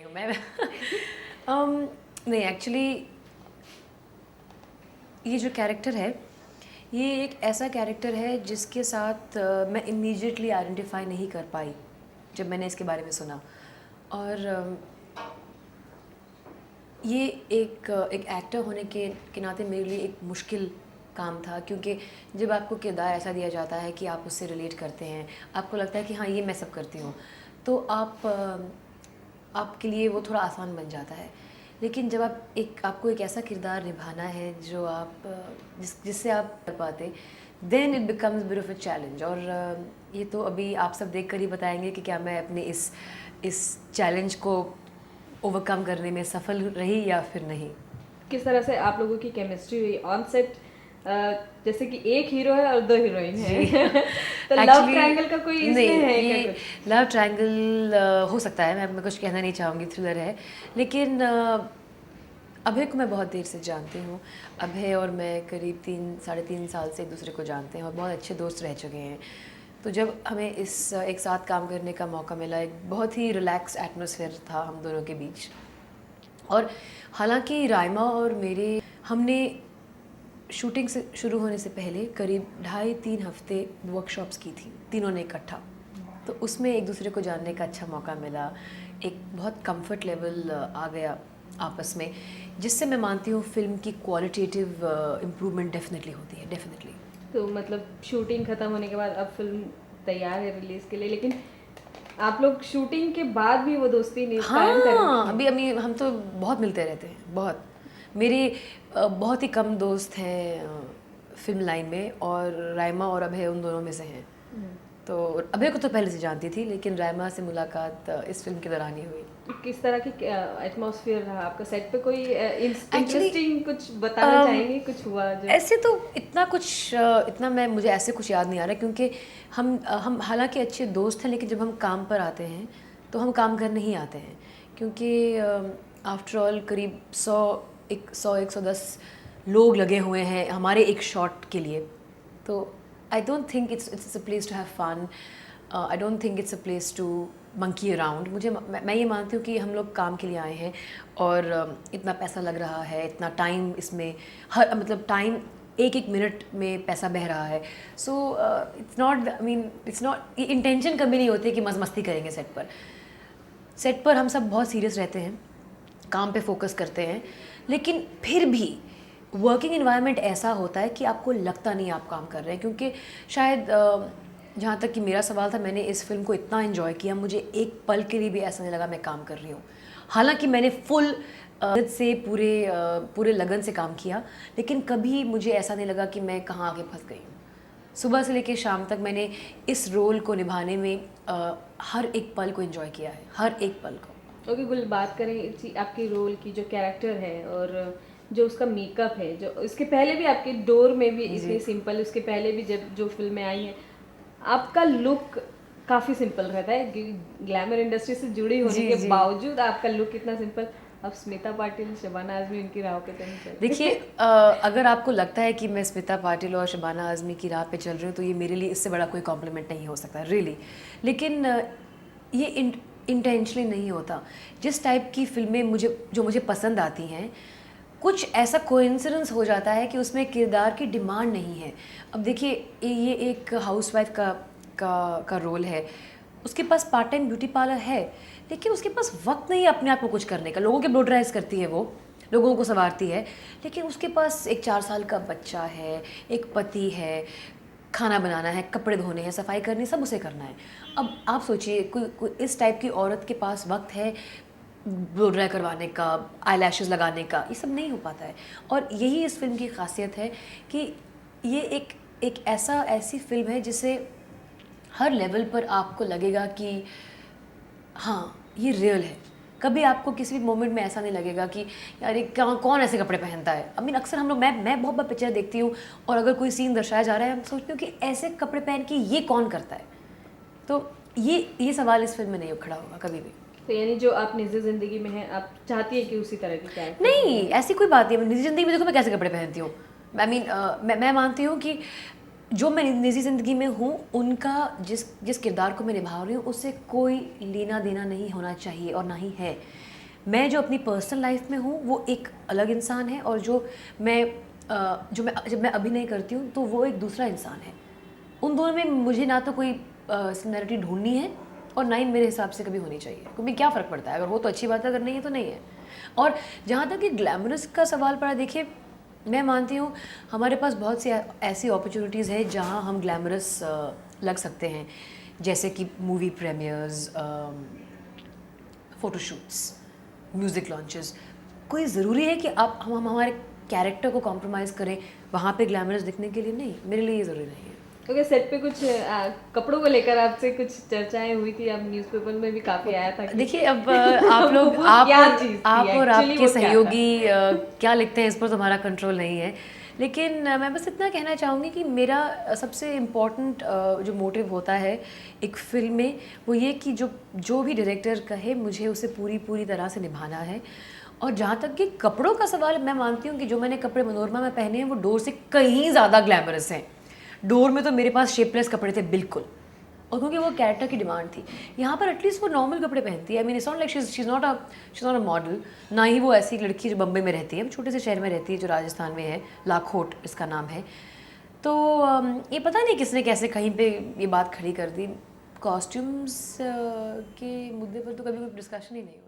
मैं नहीं एक्चुअली ये जो कैरेक्टर है ये एक ऐसा कैरेक्टर है जिसके साथ मैं इमीडिएटली आइडेंटिफाई नहीं कर पाई जब मैंने इसके बारे में सुना। और ये एक एक्टर होने के नाते मेरे लिए एक मुश्किल काम था, क्योंकि जब आपको किरदार ऐसा दिया जाता है कि आप उससे रिलेट करते हैं, आपको लगता है कि हाँ ये मैं सब करती हूँ, तो आपके लिए वो थोड़ा आसान बन जाता है। लेकिन जब आपको एक ऐसा किरदार निभाना है जो आप जिससे आप कर पाते, then it becomes bit of a challenge. और ये तो अभी आप सब देख कर ही बताएंगे कि क्या मैं अपने इस चैलेंज को ओवरकम करने में सफल रही या फिर नहीं। किस तरह से आप लोगों की केमिस्ट्री हुई ऑन सेट? जैसे कि एक हीरो है और 2 हीरोइन है तो लव ट्रायंगल का कोई इसमें है क्या? कुछ लव ट्रायंगल हो सकता है, मैं कुछ कहना नहीं चाहूँगी, थ्रिलर है। लेकिन अभय को मैं बहुत देर से जानती हूँ। अभय और मैं करीब 3-3.5 साल से एक दूसरे को जानते हैं और बहुत अच्छे दोस्त रह चुके हैं। तो जब हमें एक साथ काम करने का मौका मिला, एक बहुत ही रिलैक्स एटमॉस्फेयर था हम दोनों के बीच। और हालांकि राइमा और हमने शूटिंग से शुरू होने से पहले करीब 2.5-3 हफ्ते वर्कशॉप्स की थी तीनों ने इकट्ठा। तो उसमें एक दूसरे को जानने का अच्छा मौका मिला, एक बहुत कंफर्ट लेवल आ गया आपस में, जिससे मैं मानती हूँ फिल्म की क्वालिटेटिव इम्प्रूवमेंट डेफिनेटली होती है, डेफिनेटली। तो मतलब शूटिंग ख़त्म होने के बाद अब फिल्म तैयार है रिलीज़ के लिए, लेकिन आप लोग शूटिंग के बाद भी वो दोस्ती नहीं कायम कर रहे हैं? अभी हम तो बहुत मिलते रहते हैं, बहुत। मेरे बहुत ही कम दोस्त हैं फिल्म लाइन में, और राइमा और अभय उन दोनों में से हैं। तो अभय को तो पहले से जानती थी, लेकिन राइमा से मुलाकात इस फिल्म के दौरान ही हुई। तो किस तरह की एटमॉस्फेयर रहा आपका सेट पे? कोई इंटरेस्टिंग कुछ बताना चाहेंगे? कुछ हुआ जो ऐसे तो मुझे ऐसे कुछ याद नहीं आ रहा, क्योंकि हम हालांकि अच्छे दोस्त हैं, लेकिन जब हम काम पर आते हैं तो हम काम करने ही आते हैं, क्योंकि आफ्टर ऑल करीब 100-110 लोग लगे हुए हैं हमारे एक शॉट के लिए। तो I don't think it's a place to have fun, I don't think it's a place to monkey around. मैं ये मानती हूँ कि हम लोग काम के लिए आए हैं, और इतना पैसा लग रहा है, इतना टाइम इसमें, मतलब टाइम एक मिनट में पैसा बह रहा है। सो इट्स नॉट इंटेंशन कभी नहीं होती कि मस्ती करेंगे सेट पर हम सब बहुत सीरियस रहते हैं, काम पे फोकस करते हैं, लेकिन फिर भी वर्किंग एनवायरनमेंट ऐसा होता है कि आपको लगता नहीं आप काम कर रहे हैं। क्योंकि शायद जहाँ तक कि मेरा सवाल था, मैंने इस फिल्म को इतना एंजॉय किया, मुझे एक पल के लिए भी ऐसा नहीं लगा मैं काम कर रही हूँ। हालांकि मैंने फुल से पूरे लगन से काम किया, लेकिन कभी मुझे ऐसा नहीं लगा कि मैं कहाँ आके फंस गई हूँ। सुबह से लेकर शाम तक मैंने इस रोल को निभाने में हर एक पल को एंजॉय किया है, हर एक पल को। ओके गुल, बात करें आपके रोल की, जो कैरेक्टर है और जो उसका मेकअप है, जो इसके पहले भी आपके डोर में भी इतनी सिंपल, उसके पहले भी जब जो फिल्में आई हैं आपका लुक काफ़ी सिंपल रहता है। ग्लैमर इंडस्ट्री से जुड़ी होने के बावजूद आपका लुक कितना सिंपल। अब स्मिता पाटिल, शबाना आजमी उनकी राह पे चल रही। देखिए, अगर आपको लगता है कि मैं स्मिता पाटिल और शबाना आजमी की राह पे चल रही हूँ, तो ये मेरे लिए इससे बड़ा कोई कॉम्प्लीमेंट नहीं हो सकता रियली। लेकिन ये इंटेंशनली नहीं होता। जिस टाइप की फिल्में मुझे पसंद आती हैं, कुछ ऐसा कोइंसिडेंस हो जाता है कि उसमें किरदार की डिमांड नहीं है। अब देखिए, ये एक हाउसवाइफ का रोल है, उसके पास पार्ट टाइम ब्यूटी पार्लर है, लेकिन उसके पास वक्त नहीं है अपने आप को कुछ करने का। लोगों के ब्लो ड्राइज करती है, वो लोगों को संवारती है, लेकिन उसके पास एक 4 साल का बच्चा है, एक पति है, खाना बनाना है, कपड़े धोने हैं, सफाई करनी, सब उसे करना है। अब आप सोचिए, कोई इस टाइप की औरत के पास वक्त है ब्लो ड्राई करवाने का, आई लैशेज़ लगाने का? ये सब नहीं हो पाता है। और यही इस फिल्म की खासियत है कि ये एक ऐसी फिल्म है जिसे हर लेवल पर आपको लगेगा कि हाँ ये रियल है। कभी आपको किसी भी मोमेंट में ऐसा नहीं लगेगा कि यार ये कौन ऐसे कपड़े पहनता है। अक्सर हम लोग, मैं बहुत बार पिक्चर देखती हूँ, और अगर कोई सीन दर्शाया जा रहा है, मैं सोचती हूँ कि ऐसे कपड़े पहन के ये कौन करता है। तो ये सवाल इस फिल्म में नहीं खड़ा होगा कभी भी। तो यानी जो आप निजी ज़िंदगी में हैं, आप चाहती है कि उसी तरह की कैरेक्टर? नहीं, ऐसी कोई बात नहीं है। निजी ज़िंदगी में देखो मैं कैसे कपड़े पहनती हूँ। मैं मानती हूँ कि जो मैं निजी ज़िंदगी में हूँ, उनका जिस किरदार को मैं निभा रही हूँ, उससे कोई लेना देना नहीं होना चाहिए, और ना ही है। मैं जो अपनी पर्सनल लाइफ में हूँ वो एक अलग इंसान है, और जो मैं जब मैं अभिनय करती हूँ तो वो एक दूसरा इंसान है। उन दोनों में मुझे ना तो कोई सिमिलरिटी ढूंढनी है, और ना ही मेरे हिसाब से कभी होनी चाहिए, क्योंकि क्या फ़र्क पड़ता है, अगर हो तो अच्छी बात है, अगर नहीं है तो नहीं है। और जहाँ तक कि ग्लैमरस का सवाल पड़ा, देखिए मैं मानती हूँ हमारे पास बहुत सी ऐसी अपॉर्चुनिटीज़ है जहाँ हम ग्लैमरस लग सकते हैं, जैसे कि movie premiers, photoshoots, music launches. कोई ज़रूरी है कि आप हम हमारे कैरेक्टर को कॉम्प्रोमाइज़ करें वहाँ पे ग्लैमरस दिखने के लिए? नहीं, मेरे लिए ये ज़रूरी नहीं है। क्योंकि सेट पे कुछ कपड़ों को लेकर आपसे कुछ चर्चाएं हुई थी, अब न्यूज़पेपर में भी काफी आया था कि देखिए अब आप लोग वो आप क्या और चीज़ थी आप और एक्चुअली, आपके वो क्या था? सहयोगी क्या लिखते हैं इस पर तो हमारा कंट्रोल नहीं है। लेकिन मैं बस इतना कहना चाहूँगी कि मेरा सबसे इम्पोर्टेंट जो मोटिव होता है एक फ़िल्म में, वो ये कि जो जो भी डायरेक्टर कहे मुझे उसे पूरी पूरी तरह से निभाना है। और जहाँ तक कि कपड़ों का सवाल, मैं मानती हूँ कि जो मैंने कपड़े मनोरमा में पहने हैं वो डोर से कहीं ज़्यादा ग्लैमरस हैं। डोर में तो मेरे पास शेपलेस कपड़े थे बिल्कुल, और क्योंकि वो कैरेक्टर की डिमांड थी। यहाँ पर एटलीस्ट वो नॉर्मल कपड़े पहनती है। I mean it's not like she is not a model. ना ही वो ऐसी लड़की जो बम्बई में रहती है, वो छोटे से शहर में रहती है जो राजस्थान में है, लाखोट इसका नाम है। तो ये पता नहीं किसने कैसे कहीं पे ये बात खड़ी कर दी। कॉस्ट्यूम्स के मुद्दे पर तो कभी कोई डिस्कशन ही नहीं हुआ।